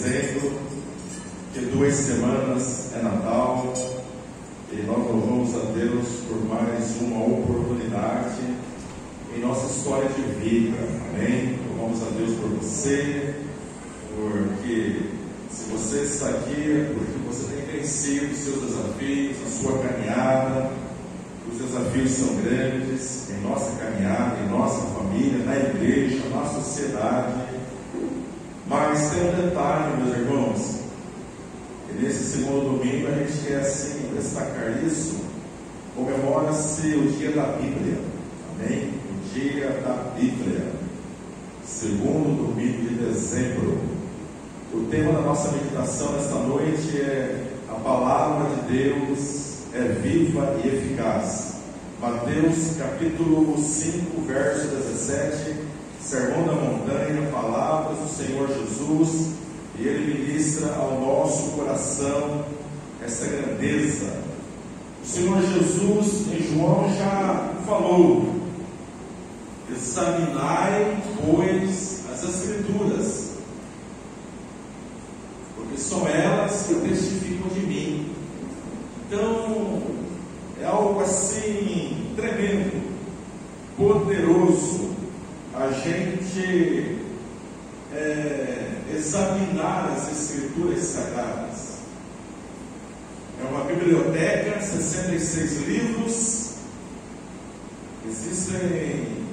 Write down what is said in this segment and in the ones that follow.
dezembro, que 2 semanas é Natal, e nós louvamos a Deus por mais uma oportunidade em nossa história de vida, amém? Louvamos a Deus por você, porque se você está aqui é porque você tem vencido os seus desafios, a sua caminhada. Os desafios são grandes em nossa caminhada, em nossa família, na igreja, na sociedade. Mas tem um detalhe, meus irmãos, e nesse segundo domingo a gente quer assim destacar isso. Comemora-se o dia da Bíblia, amém? O dia da Bíblia, segundo domingo de dezembro. O tema da nossa meditação nesta noite é: a palavra de Deus é viva e eficaz. Mateus capítulo 5, verso 17, Sermão da Montanha, palavras do Senhor Jesus, e Ele ministra ao nosso coração essa grandeza. O Senhor Jesus em João já falou: examinai, pois, as Escrituras, porque são elas que testificam de mim. Então, é algo assim tremendo, poderoso, a gente examinar as Escrituras Sagradas. É uma biblioteca, 66 livros, existem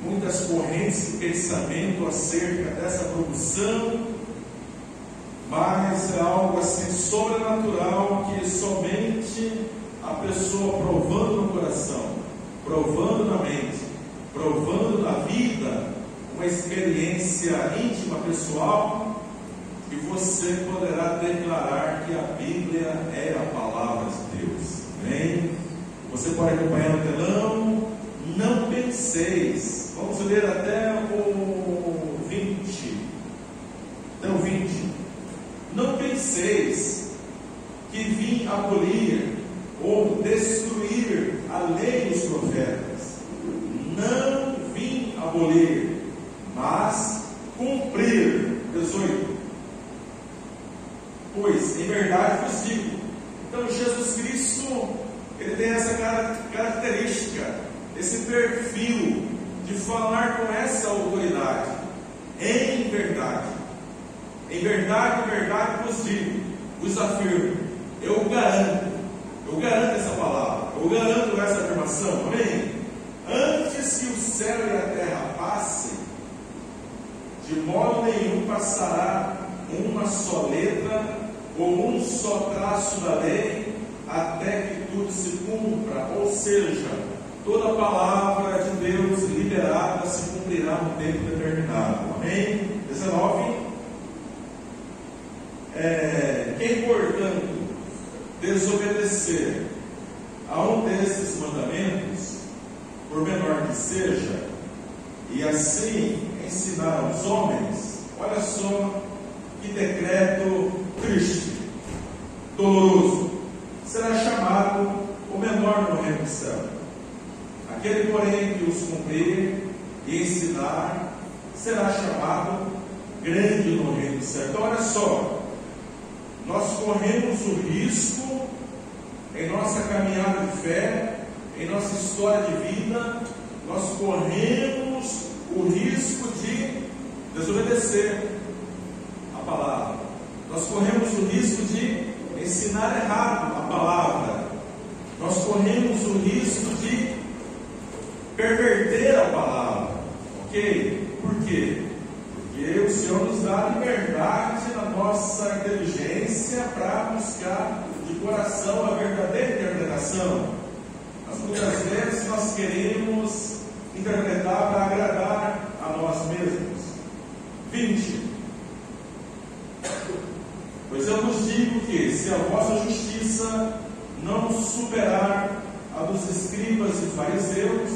muitas correntes de pensamento acerca dessa produção, mas é algo assim sobrenatural que somente a pessoa provando no coração, provando na mente, provando na vida, uma experiência íntima, pessoal, que você poderá declarar que a Bíblia é a palavra de Deus. Amém? Você pode acompanhar no telão. Não penseis, vamos ler até o 20. Até o 20. Não penseis que vim abolir ou destruir a lei dos profetas. Não vim abolir, mas cumprir. 18. Pois, em verdade vos digo. Então, Jesus Cristo, Ele tem essa característica, esse perfil de falar com essa autoridade. Em verdade. Em verdade vos digo, vos afirmo, eu garanto essa palavra, eu garanto essa afirmação, amém? Antes que o céu e a terra passem, de modo nenhum passará uma só letra ou um só traço da lei, até que tudo se cumpra. Ou seja, toda palavra de Deus liberada se cumprirá no tempo determinado, amém? 19. Quem, portanto, desobedecer a um desses mandamentos, por menor que seja, e assim ensinar aos homens, olha só que decreto triste, doloroso, será chamado o menor no reino do céu. Aquele, porém, que os cumprir e ensinar, será chamado grande no reino do céu. Então, olha só, nós corremos o risco, em nossa caminhada de fé, em nossa história de vida, nós corremos o risco de desobedecer a palavra. Nós corremos o risco de ensinar errado a palavra. Nós corremos o risco de perverter a palavra. Ok? Por quê? Porque o Senhor nos dá liberdade na nossa inteligência para buscar de coração a verdadeira interpretação. Mas muitas vezes nós queremos interpretar para agradar a nós mesmos. 20. Pois eu vos digo que, se a vossa justiça não superar a dos escribas e fariseus,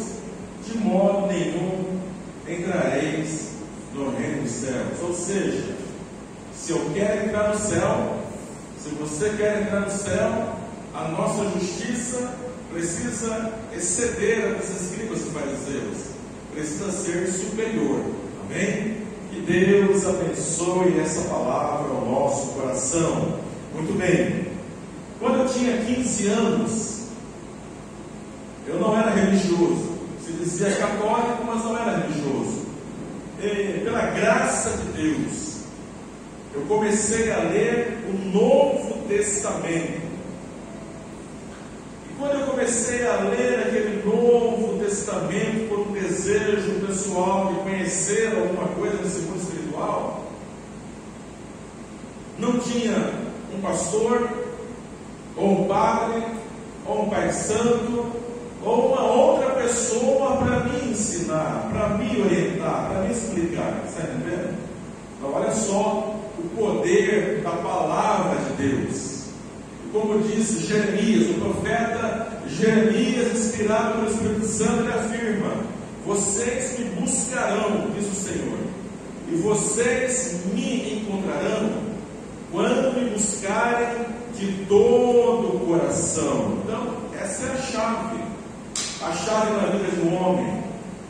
de modo nenhum entrareis no reino dos céus. Ou seja, se eu quero entrar no céu, se você quer entrar no céu, a nossa justiça precisa exceder a dos escribas e fariseus, precisa ser superior, amém? Que Deus abençoe essa palavra ao nosso coração. Muito bem. Quando eu tinha 15 anos, eu não era religioso. Se dizia católico, mas não era religioso. E, pela graça de Deus, eu comecei a ler o Novo Testamento. E quando eu comecei a ler aquele Novo Testamento por um desejo pessoal de conhecer alguma coisa desse mundo espiritual, não tinha um pastor, ou um padre, ou um pai santo, ou uma outra pessoa para me ensinar, para me orientar, para me explicar. Está entendendo? Então, olha só o poder da palavra de Deus. E como disse Jeremias, o profeta Jeremias, inspirado pelo Espírito Santo, ele afirma: vocês me buscarão, diz o Senhor, e vocês me encontrarão quando me buscarem de todo o coração. Então, essa é a chave na vida de um homem,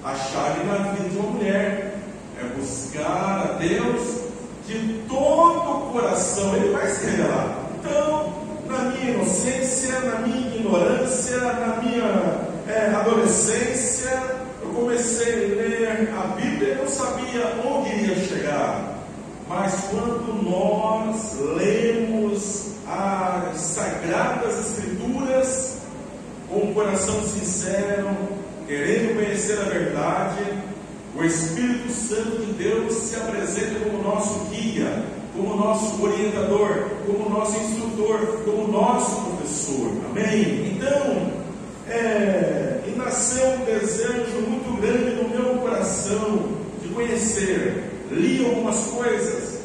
a chave na vida de uma mulher, é buscar a Deus de todo o coração. Ele vai se revelar. Então, na minha inocência, na minha ignorância, na minha adolescência, eu comecei a ler a Bíblia e não sabia onde iria chegar. Mas quando nós lemos as Sagradas Escrituras com um coração sincero, querendo conhecer a verdade, o Espírito Santo de Deus se apresenta como nosso guia, como nosso orientador, como nosso instrutor, como nosso professor. Amém? Então, e nasceu um desejo muito grande no meu coração de conhecer. Li algumas coisas,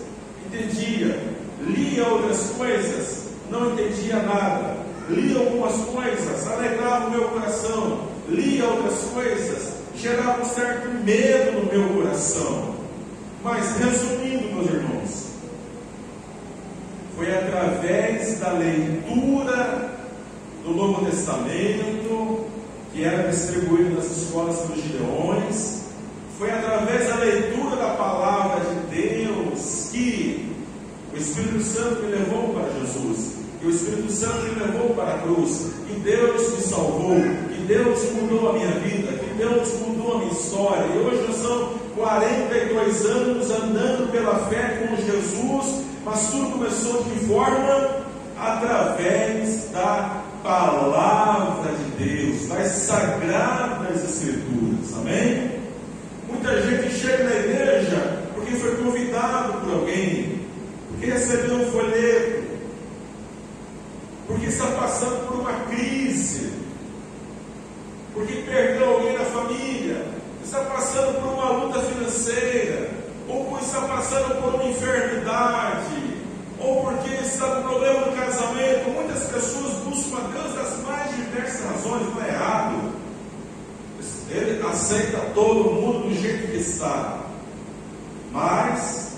entendia. Lia outras coisas, não entendia nada. Li algumas coisas, alegrava o meu coração. Lia outras coisas, gerava um certo medo no meu coração. Mas, resumindo, meus irmãos, foi através da leitura do Novo Testamento, que era distribuído nas escolas dos Gideões, foi através da leitura da palavra de Deus que o Espírito Santo me levou para Jesus, que o Espírito Santo me levou para a cruz, que Deus me salvou, que Deus mudou a minha vida, que Deus mudou a minha história. E hoje já são 42 anos andando pela fé com Jesus, mas tudo começou de que forma? Através da palavra de Deus, das Sagradas Escrituras. Amém? Muita gente chega na igreja porque foi convidado por alguém, porque recebeu um folheto, porque está passando por uma crise, porque perdeu alguém na família, está passando por uma luta financeira, ou está passando por uma enfermidade, ou porque está com problema no casamento. Muitas pessoas buscam a Deus das mais diversas razões. Não é errado. Ele aceita todo mundo do jeito que está, mas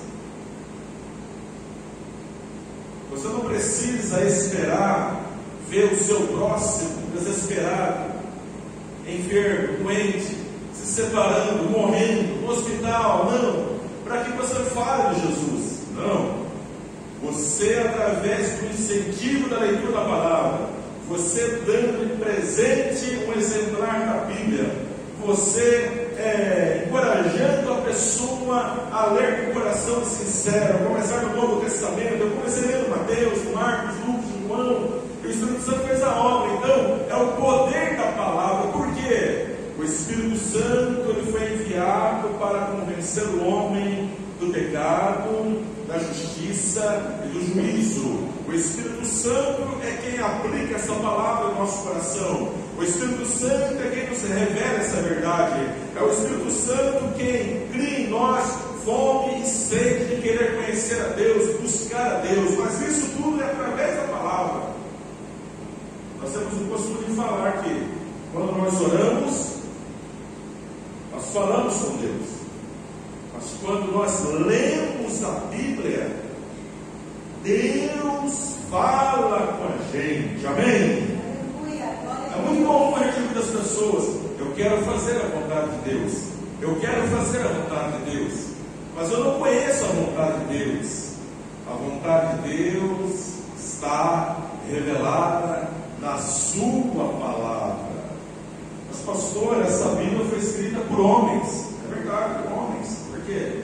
você não precisa esperar ver o seu próximo desesperado, enfermo, doente, se separando, morrendo, no hospital. Não, para que você fale de Jesus. Não, você, através do incentivo da leitura da palavra, você dando de presente um exemplar da Bíblia, você encorajando a pessoa a ler com o coração sincero, a começar no Novo Testamento. Eu comecei lendo Mateus, Marcos, Lucas, João, e o Espírito Santo fez a obra. Então, é o poder da palavra. Por quê? O Espírito Santo ele foi enviado para convencer o homem do pecado, da justiça e do juízo. O Espírito Santo é quem aplica essa palavra no nosso coração. O Espírito Santo é quem nos revela essa verdade. É o Espírito Santo quem cria em nós fome e sede de querer conhecer a Deus, buscar a Deus. Mas isso tudo é através da palavra. Nós temos o costume de falar que quando nós oramos, nós falamos com Deus. Mas quando nós lemos a Bíblia, Deus fala com a gente. Amém? É muito comum a gente ouvir das pessoas: eu quero fazer a vontade de Deus, eu quero fazer a vontade de Deus. mas eu não conheço a vontade de Deus. A vontade de Deus está revelada na sua palavra. Mas pastor, essa Bíblia foi escrita por homens. É verdade, homens. Por quê?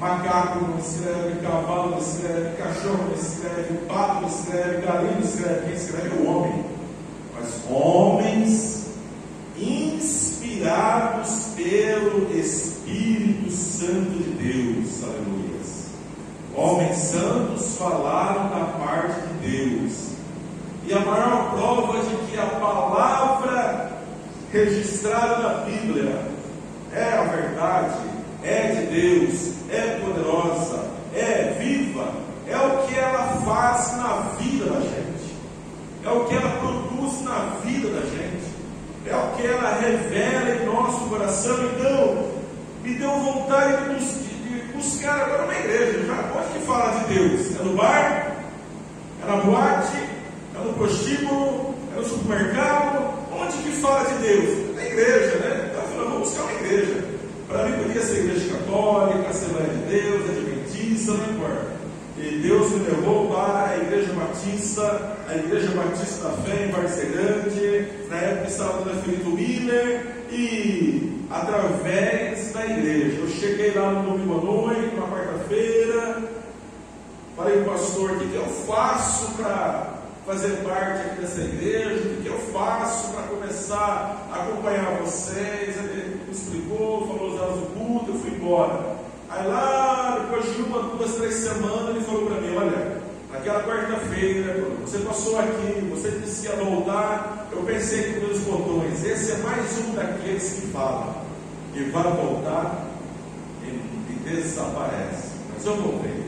Macaco não escreve, cavalo não escreve, cachorro não escreve, pato não escreve, galinha não escreve. Quem escreve é o homem. Mas homens inspirados pelo Espírito Santo de Deus. Aleluia. Homens santos falaram da parte de Deus. E a maior prova de que a palavra registrada na Bíblia é a verdade, é de Deus, é poderosa, é viva, é o que ela faz na vida da gente, é o que ela produz na vida da gente, é o que ela revela em nosso coração. Então, me deu vontade de buscar agora uma igreja. Já onde que fala de Deus? É no bar? É na boate? É no prostíbulo? É no supermercado? Onde que fala de Deus? Na igreja, né? Então eu falei, vamos buscar uma igreja. Para mim podia ser igreja católica, Assembleia de Deus, Adventista, não importa. E Deus me levou para a Igreja Batista da Fé em Várzea Grande. Na época estava dando Felipe Miller. E através da igreja, eu cheguei lá no domingo à noite, na quarta-feira, falei para o pastor: o que eu faço para fazer parte aqui dessa igreja? O que eu faço para começar a acompanhar vocês? Ele me explicou, falou os dados do culto, eu fui embora. Aí lá, depois de 1, 2, 3 semanas, ele falou para mim: olha, naquela quarta-feira, você passou aqui, você disse que ia voltar. Eu pensei com meus botões, esse é mais um daqueles que fala que vai voltar e desaparece. Mas eu voltei.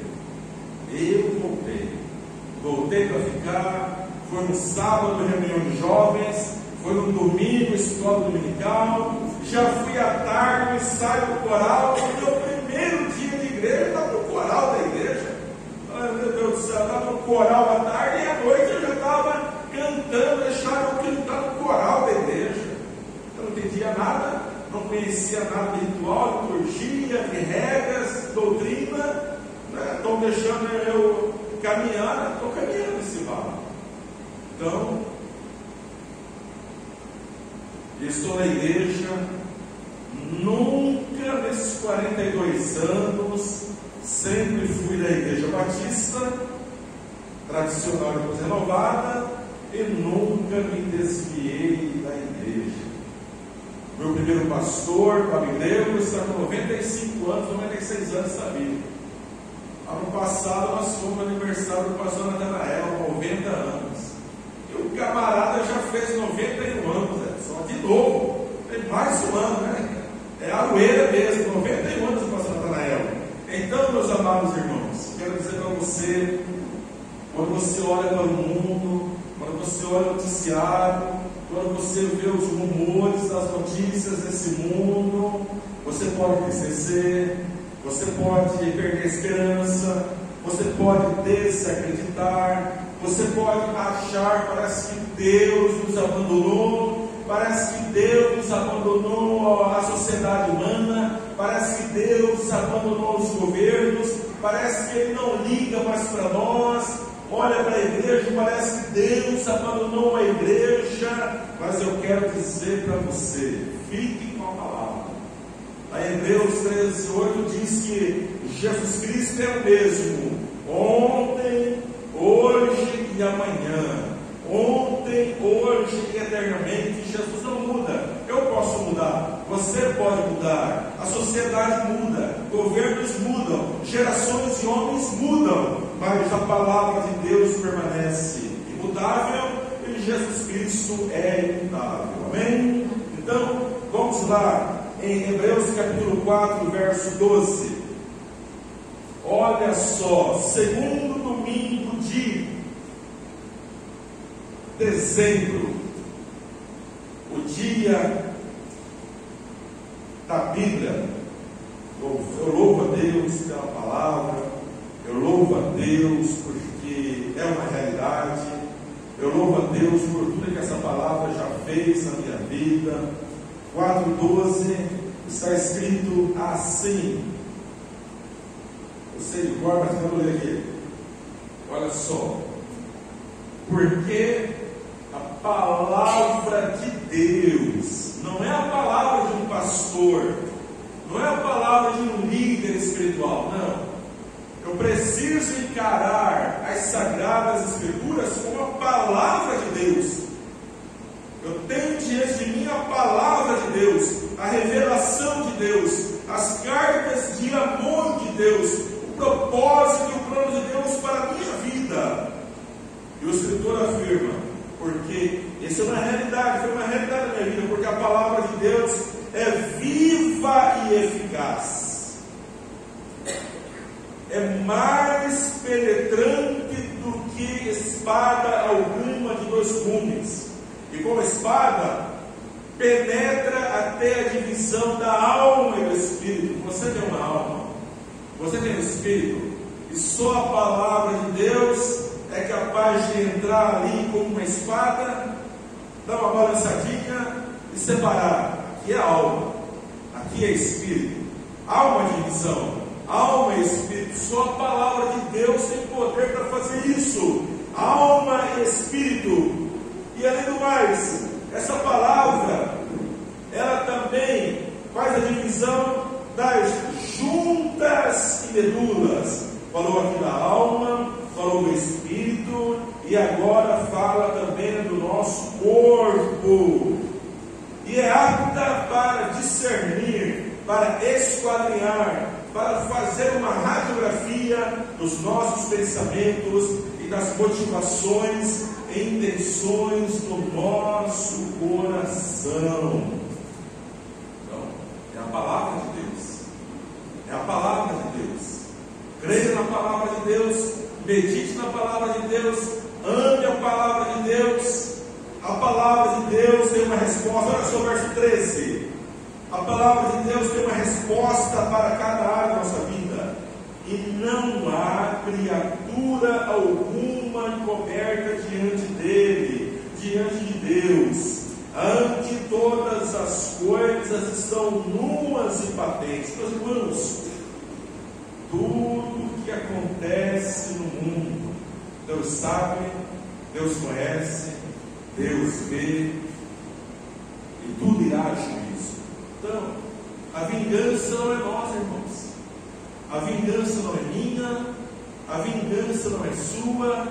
Voltei para ficar. Foi no sábado, reunião de jovens. Foi no domingo, escola dominical. Já fui à tarde no ensaio do coral. No meu primeiro dia de igreja, estava no coral da igreja. Ai, meu Deus do céu, estava no coral à tarde e à noite eu já estava cantando, deixaram eu cantar no coral da igreja. Eu não entendia nada, não conhecia nada de ritual, liturgia, de regras, doutrina, né? Estão deixando eu caminhar, estou caminhando esse barco. Então, estou na igreja, nunca nesses 42 anos, sempre fui da Igreja Batista, tradicional e depois renovada, e nunca me desviei da igreja. Meu primeiro pastor, Fábio Deus, está com 95 anos, 96 anos da vida. Ano passado nós fomos no aniversário do pastor Natanael, 90 anos. E o camarada já fez 91 anos, só de novo. Tem mais um ano, né? É a aroeira mesmo, 91 anos do pastor Natanael. Então, meus amados irmãos, quero dizer para você, quando você olha para o mundo, quando você olha o noticiário, quando você vê os rumores das notícias desse mundo, você pode descer, você pode perder a esperança, você pode desacreditar, você pode achar, parece que Deus nos abandonou, parece que Deus nos abandonou a sociedade humana, parece que Deus abandonou os governos, parece que Ele não liga mais para nós. Olha para a igreja, parece que Deus abandonou a igreja. Mas eu quero dizer para você, fique com a palavra. A Hebreus 13:8 diz que Jesus Cristo é o mesmo ontem, hoje e amanhã. Ontem, hoje e eternamente. Jesus não muda. Eu posso mudar, você pode mudar, a sociedade muda, governos mudam, gerações de homens mudam, mas a palavra de Deus permanece imutável e Jesus Cristo é imutável. Amém? Então, vamos lá em Hebreus capítulo 4, verso 12. Olha só, segundo domingo de dezembro, o dia da Bíblia. Eu louvo a Deus pela palavra, eu louvo a Deus porque é uma realidade, eu louvo a Deus por tudo que essa palavra já fez na minha vida. 4:12, Está escrito assim. Eu sei de cor, mas vamos ler aqui. Olha só. Porque a palavra de Deus não é a palavra de um pastor, não é a palavra de um líder espiritual, não. Eu preciso encarar as Sagradas Escrituras como a palavra de Deus. Eu tenho diante de mim a palavra de Deus, a revelação de Deus, as cartas de amor de Deus, o propósito e o plano de Deus para a minha vida. E o escritor afirma, porque isso é uma realidade, foi uma realidade da minha vida, porque a palavra de Deus é viva e eficaz. É mais penetrante do que espada alguma de dois gumes. E como espada, penetra até a divisão da alma e do espírito. Você tem uma alma, você tem um espírito, e só a palavra de Deus é capaz de entrar ali como uma espada, dar uma balançadinha e separar. Aqui é alma, aqui é espírito. Há uma divisão, alma e espírito. Só a palavra de Deus tem poder para fazer isso. Alma e espírito. E além do mais, essa palavra, ela também faz a divisão das juntas e medulas. Falou aqui da alma, falou do espírito, e agora fala também do nosso corpo. E é apta para discernir, para esquadrinhar, para fazer uma radiografia dos nossos pensamentos e das motivações e intenções do nosso coração. Então, é a palavra de Deus. É a palavra de Deus. Creia na palavra de Deus, medite na palavra de Deus, ame a palavra de Deus. A palavra de Deus tem uma resposta. Olha só o verso 13. A palavra de Deus tem uma resposta para cada área da nossa vida. E não há criatura alguma encoberta diante dele, diante de Deus. Ante todas as coisas estão nuas e patentes. Meus irmãos, tudo que acontece no mundo, Deus sabe, Deus conhece, Deus vê, e tudo irá a juízo. Então, a vingança não é nossa, irmãos. A vingança não é minha, a vingança não é sua,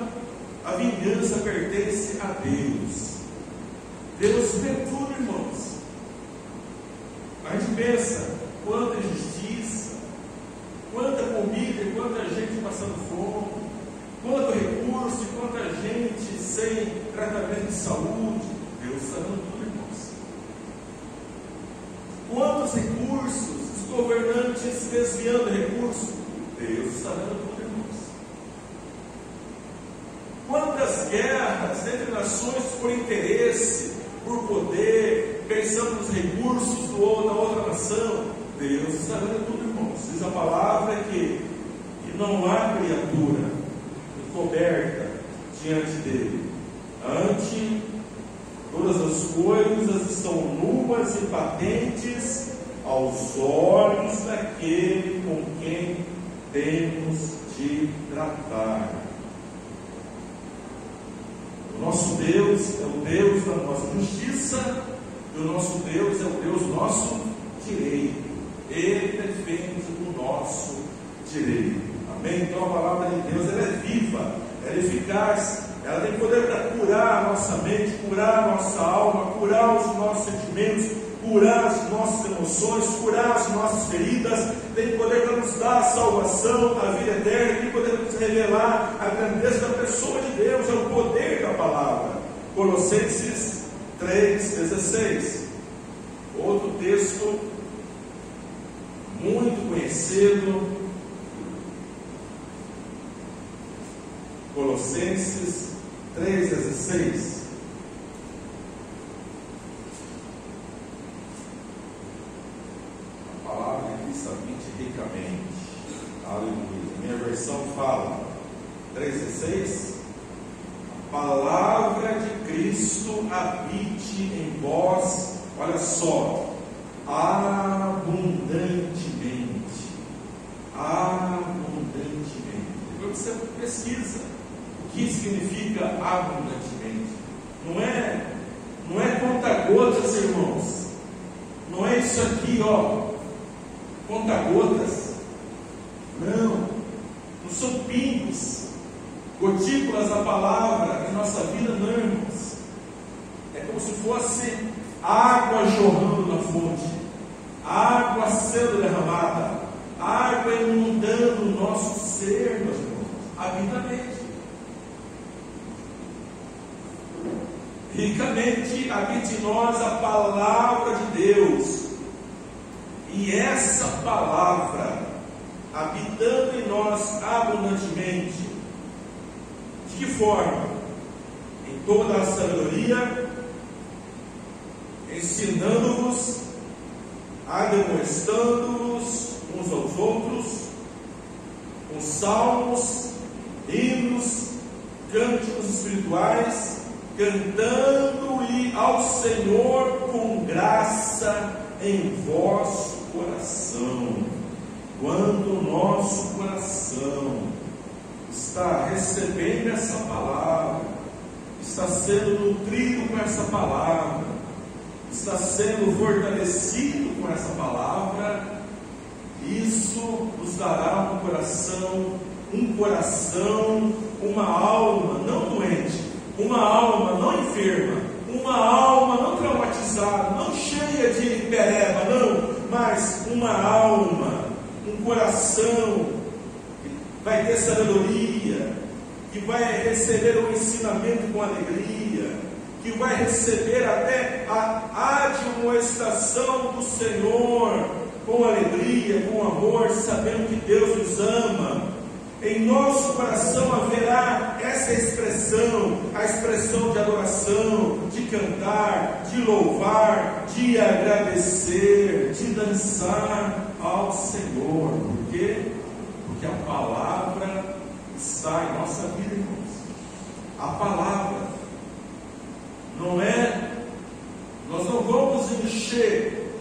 a vingança pertence a Deus. Deus vê tudo, irmãos. A gente pensa, quanta injustiça, quanta comida, quanta gente passando fome, quanto recurso, quanta gente sem tratamento de saúde. Deus está dando tudo, irmãos. Quantos recursos, os governantes desviando recursos, Deus está dando tudo, irmãos. Quantas guerras entre nações por interesse, por poder, pensando nos recursos da outra nação, Deus está dando tudo, irmãos. Diz a palavra que não há criatura encoberta diante dele. Ante todas as coisas estão nuas e patentes aos olhos daquele com quem temos de tratar. O nosso Deus é o Deus da nossa justiça, e o nosso Deus é o Deus nosso direito. Ele defende o nosso direito. Amém? Então a palavra de Deus, ela é viva, ela é eficaz, ela tem poder para curar a nossa mente, curar a nossa alma, curar os nossos sentimentos, curar as nossas emoções, curar as nossas feridas, tem poder para nos dar a salvação, a vida eterna, tem poder para nos revelar a grandeza da pessoa de Deus, é o poder da palavra. Colossenses 3,16. Outro texto muito conhecido, Colossenses 3,16. A palavra de Cristo habite ricamente. Aleluia. Minha versão fala 3,16. A palavra de Cristo habite em vós. Olha só, abundantemente. Abundantemente. Depois você pesquisa o que significa abundantemente. Não é conta-gotas, irmãos. Não é isso aqui, conta-gotas. Não são pingos, gotículas da palavra em nossa vida, não, irmãos. É como se fosse água jorrando na fonte, água sendo derramada, água inundando o nosso ser, meus irmãos, habitamente. Ricamente habite em nós a palavra de Deus, e essa palavra, habitando em nós abundantemente, de que forma? Em toda a sabedoria, ensinando-vos, admoestando-vos uns aos outros, com salmos, hinos, cânticos espirituais, cantando-lhe ao Senhor com graça em vosso coração. Quando o nosso coração está recebendo essa palavra, está sendo nutrido com essa palavra, está sendo fortalecido com essa palavra, isso nos dará um coração, uma alma não doente, uma alma não enferma, uma alma não traumatizada, não cheia de pereba, não, mas uma alma, um coração que vai ter sabedoria, que vai receber o ensinamento com alegria, que vai receber até a admoestação do Senhor com alegria, com amor, sabendo que Deus nos ama. Em nosso coração haverá essa expressão, a expressão de adoração, de cantar, de louvar, de agradecer, de dançar ao Senhor. Por quê? Porque a palavra está em nossa vida, irmãos. A palavra nós não vamos encher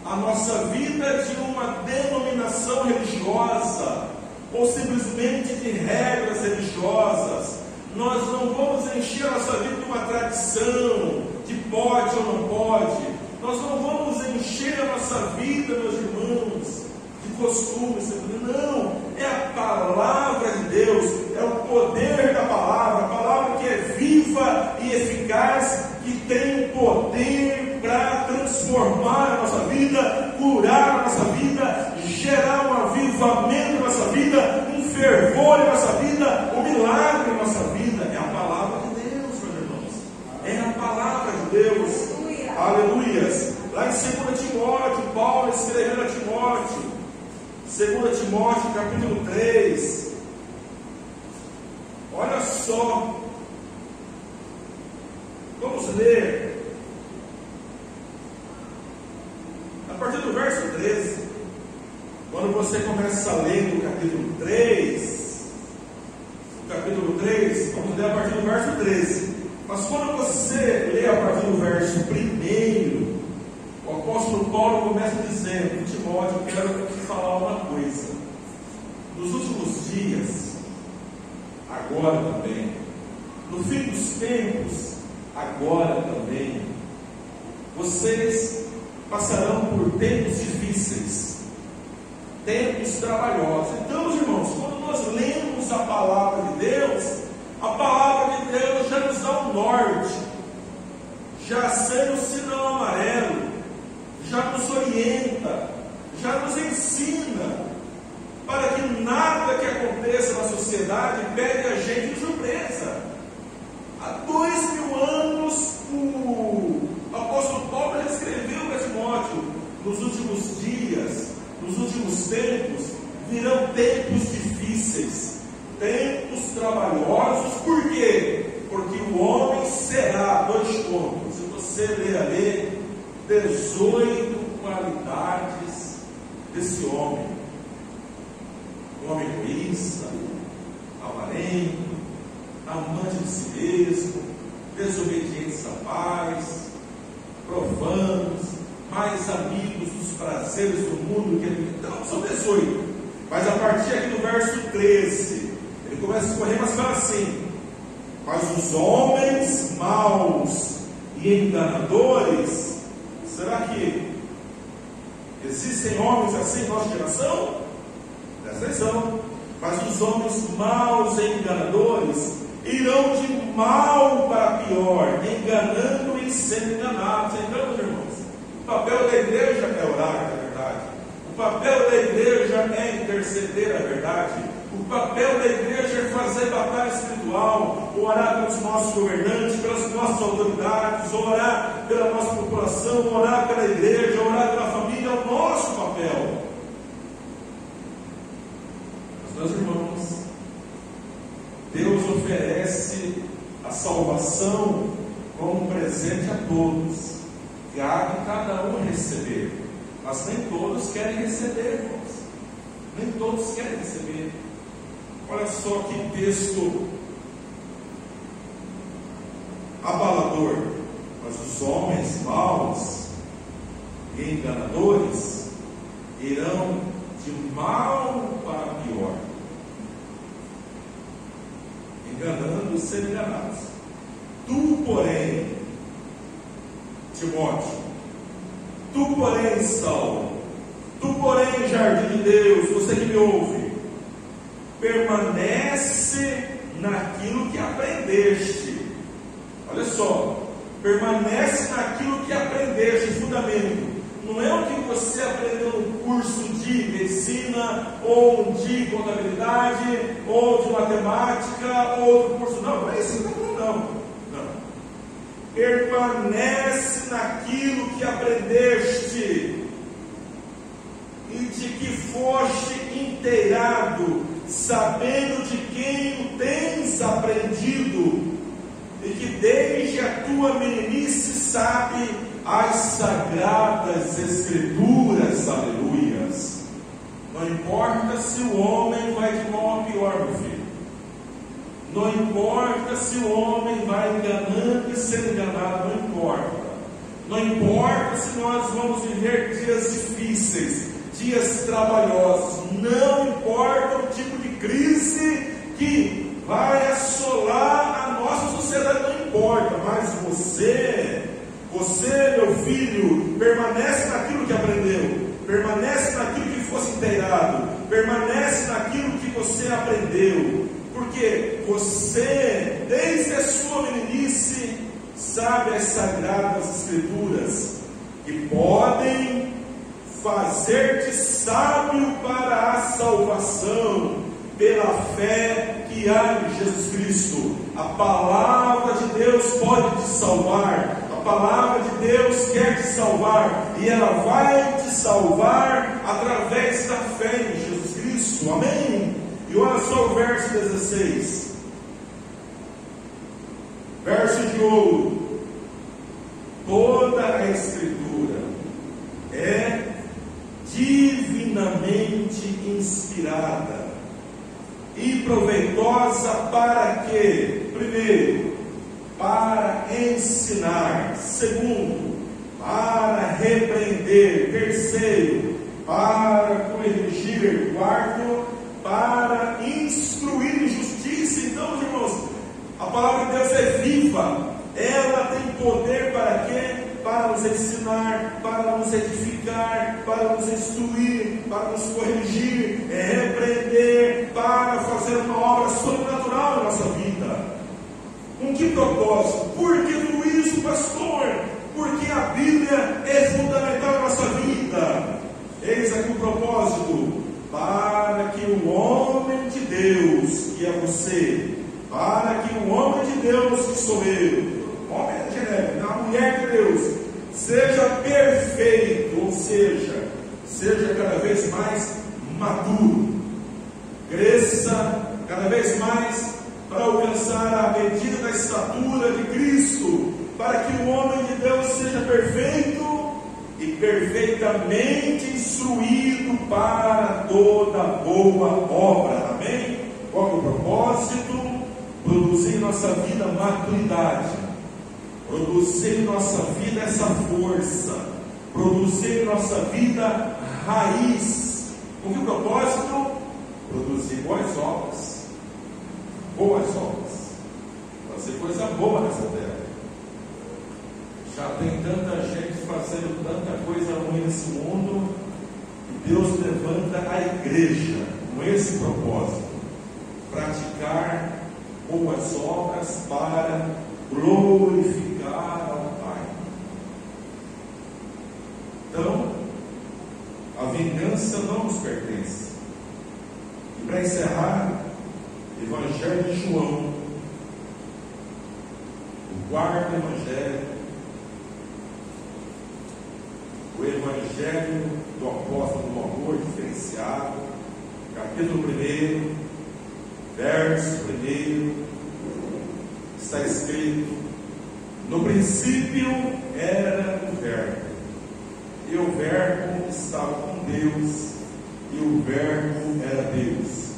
a nossa vida de uma denominação religiosa, ou simplesmente de regras religiosas. Nós não vamos encher a nossa vida de uma tradição, de pode ou não pode. Nós não vamos encher a nossa vida, meus irmãos, de costumes. Não, é a palavra de Deus, é o poder da palavra, a palavra que é viva e eficaz, que tem o poder para transformar a nossa vida, curar a nossa vida, gerar um avivamento na nossa vida, um fervor em nossa vida, um milagre em nossa vida. É a palavra de Deus, meus irmãos. É a palavra de Deus. Aleluias. Lá em 2 Timóteo, Paulo escrevendo a Timóteo, 2 Timóteo capítulo 3. Olha só. Vamos ler a partir do verso 13. Quando você começa a ler o capítulo 3, vamos ler a partir do verso 13. Mas quando você lê a partir do verso 1, o apóstolo Paulo começa dizendo: Timóteo, eu quero te falar uma coisa. Nos últimos dias, agora também, no fim dos tempos, agora também, vocês passarão por tempos difíceis, tempos trabalhosos. Então, irmãos, quando nós lemos a palavra de Deus já nos dá um norte, já acende o sinal amarelo, já nos orienta, já nos ensina, para que nada que aconteça na sociedade pegue a gente de surpresa. Há 2000 anos, o apóstolo Paulo já escreveu para Timóteo: nos últimos dias, nos últimos tempos, virão tempos difíceis, tempos trabalhosos. Por quê? Porque o homem será, 2 pontos, se você ler ali, 18 qualidades desse homem: um homem egoísta, avarento, amante de si mesmo, desobedientes a pais, profanos, mais amigos dos prazeres do mundo. Então, são 18. Mas a partir aqui do verso 13, ele começa a escorrer, mas fala assim: mas os homens maus e enganadores, será que existem homens assim em nossa geração? Presta atenção. Mas os homens maus e enganadores irão de mal para pior, enganando e sendo enganados. Então, irmãos, o papel da igreja é orar, é verdade. O papel da igreja é interceder, é verdade. O papel da igreja é fazer batalha espiritual, orar pelos nossos governantes, pelas nossas autoridades, orar pela nossa população, orar pela igreja, orar pela família, é o nosso papel. Mas, meus irmãos, Deus oferece a salvação como um presente a todos. Cabe cada um receber, mas nem todos querem receber, irmãos. Nem todos querem receber. Olha só que texto abalador. Mas os homens maus e enganadores irão de mal para pior, enganando e sendo enganados. Tu, porém, Timóteo, tu, porém, Saulo, tu, porém, jardim de Deus, você que me ouve, permanece naquilo que aprendeste. Olha só, permanece naquilo que aprendeste. Fundamento não é o que você aprendeu no curso de medicina, ou de contabilidade, ou de matemática, ou do curso. Não é isso que está falando, não. Permanece naquilo que aprendeste e de que foste inteirado, sabendo de quem o tens aprendido, e que desde a tua meninice sabe as sagradas escrituras. Aleluias. Não importa se o homem vai de mal a pior, meu filho. Não importa se o homem vai enganando e sendo enganado, não importa. Não importa se nós vamos viver dias difíceis, dias trabalhosos, não importa o tipo de crise que vai assolar a nossa sociedade, não importa, mas você, meu filho, permanece naquilo que aprendeu, permanece naquilo que fosse inteirado, permanece naquilo que você aprendeu, porque você, desde a sua meninice, sabe as sagradas escrituras, que podem fazer-te sábio para a salvação, pela fé que há em Jesus Cristo. A palavra de Deus pode te salvar, a palavra de Deus quer te salvar, e ela vai te salvar através da fé em Jesus Cristo, amém? E olha só o verso 16, verso de ouro: toda a Escritura é divinamente inspirada e proveitosa para quê? Primeiro, para ensinar. Segundo, para repreender. Terceiro, para corrigir. Quarto, para instruir em justiça. Então, irmãos, a palavra de Deus é viva. Ela tem poder para quê? Para nos ensinar, para nos edificar, para nos instruir, para nos corrigir, repreender, para fazer uma obra sobrenatural na nossa vida. Com que propósito? Por que tudo isso, pastor? Porque a Bíblia é fundamental na nossa vida. Eis aqui o propósito: para que o homem de Deus, que é você, para que o homem de Deus, que sou eu, homem genérico, a mulher de Deus, seja perfeito, ou seja cada vez mais maduro, cresça cada vez mais para alcançar a medida da estatura de Cristo, para que o homem de Deus seja perfeito e perfeitamente instruído para toda boa obra, amém? Qual é o propósito? Produzir em nossa vida maturidade, produzir em nossa vida essa força, produzir em nossa vida raiz. Com que propósito? Produzir boas obras. Boas obras. Fazer coisa boa nessa terra. Já tem tanta gente fazendo tanta coisa ruim nesse mundo, e Deus levanta a igreja com esse propósito: praticar boas obras para glorificar ao Pai. Então, a vingança não nos pertence. E para encerrar, Evangelho de João, o quarto Evangelho, o Evangelho do Apóstolo do Amor diferenciado, capítulo 1, verso 1, está escrito: no princípio era o Verbo, e o Verbo estava com Deus, e o Verbo era Deus.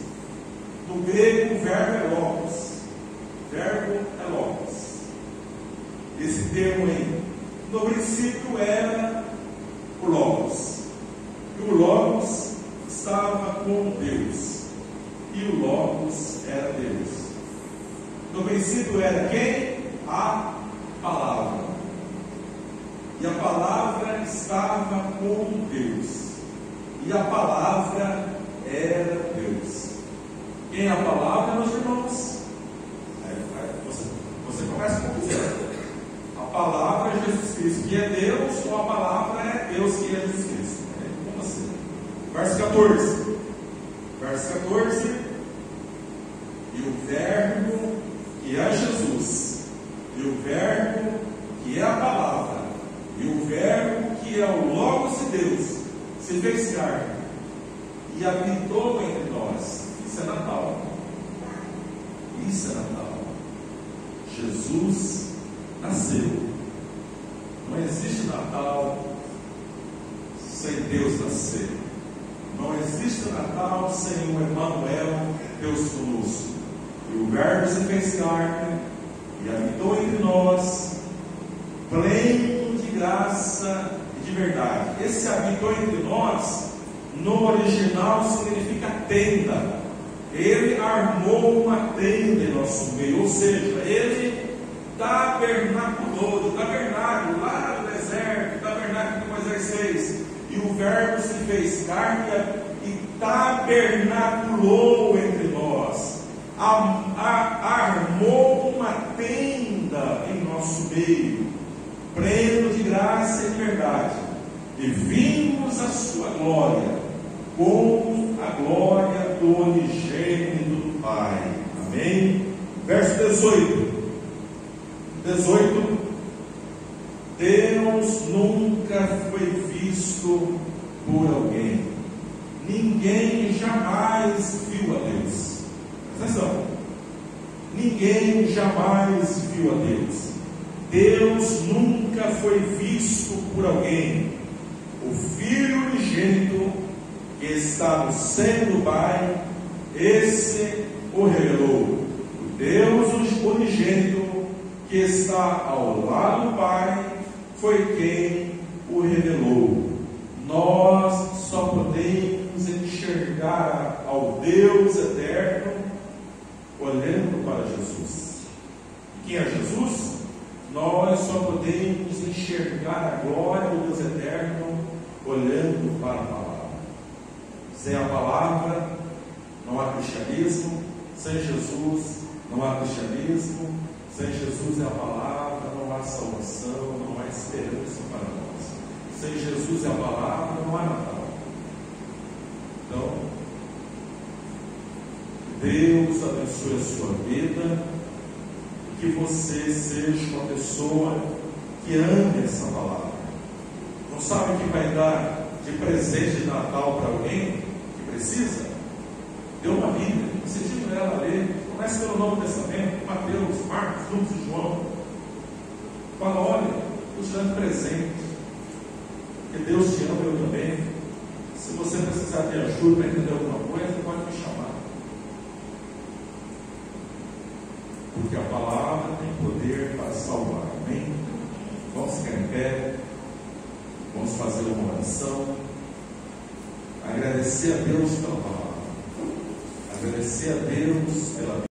No grego, o verbo é logos. Verbo é logos. Esse termo aí, no princípio era o logos, e o logos estava com Deus, e o logos era Deus. No princípio era quem? A palavra. E a palavra estava com Deus, e a palavra era Deus. Quem é a palavra, meus irmãos? Você começa com dizer: a palavra é Jesus Cristo, que é Deus, ou a palavra é Deus, que é Jesus Cristo? É com você. Verso 14. Verso 14. E o Verbo, que é Jesus, e o Verbo, que é a palavra, e o Verbo, que é o Logos de Deus, se fez carne e habitou entre nós. Isso é Natal. Isso é Natal. Jesus nasceu. Não existe Natal sem Deus nascer. Não existe Natal sem o Emmanuel, Deus conosco. E o Verbo se fez carne e habitou entre nós, pleno de graça e de verdade. Esse habitou entre nós, no original, significa tenda. Ele armou uma tenda em nosso meio, ou seja, ele tabernaculou, do tabernáculo lá no deserto, tabernáculo que Moisés fez, e o Verbo se fez carne e tabernaculou entre nós, armou uma tenda em nosso meio, pleno de graça e de verdade, e vimos a sua glória, como a glória do unigênito do Pai. Amém? Verso 18. Deus nunca foi visto por alguém. Ninguém jamais viu a Deus. Presta atenção. Ninguém jamais viu a Deus. Deus nunca foi visto por alguém. O Filho unigênito, que está no seio do Pai, esse o revelou. O Deus unigênito, que está ao lado do Pai, foi quem o revelou. Nós só podemos enxergar ao Deus eterno olhando para Jesus. Quem é Jesus? Nós só podemos enxergar a glória do Deus eterno olhando para a palavra. Sem a palavra não há cristianismo. Sem Jesus não há cristianismo. Sem Jesus e a palavra não há salvação, não há esperança para nós. Sem Jesus e a palavra não há Natal. Então, Deus abençoe a sua vida, que você seja uma pessoa que ame essa palavra. Não sabe o que vai dar de presente de Natal para alguém que precisa? Dê uma Bíblia, incentive ela a ler. Comece pelo Novo Testamento, Mateus, Marcos, Lucas e João. Fala: olha, estou te dando presente, porque Deus te ama, eu também. Se você precisar de ajuda para entender alguma coisa, pode me chamar, porque a palavra tem poder para salvar. Amém? Vamos ficar em pé. Vamos fazer uma oração, agradecer a Deus pela palavra, agradecer a Deus pela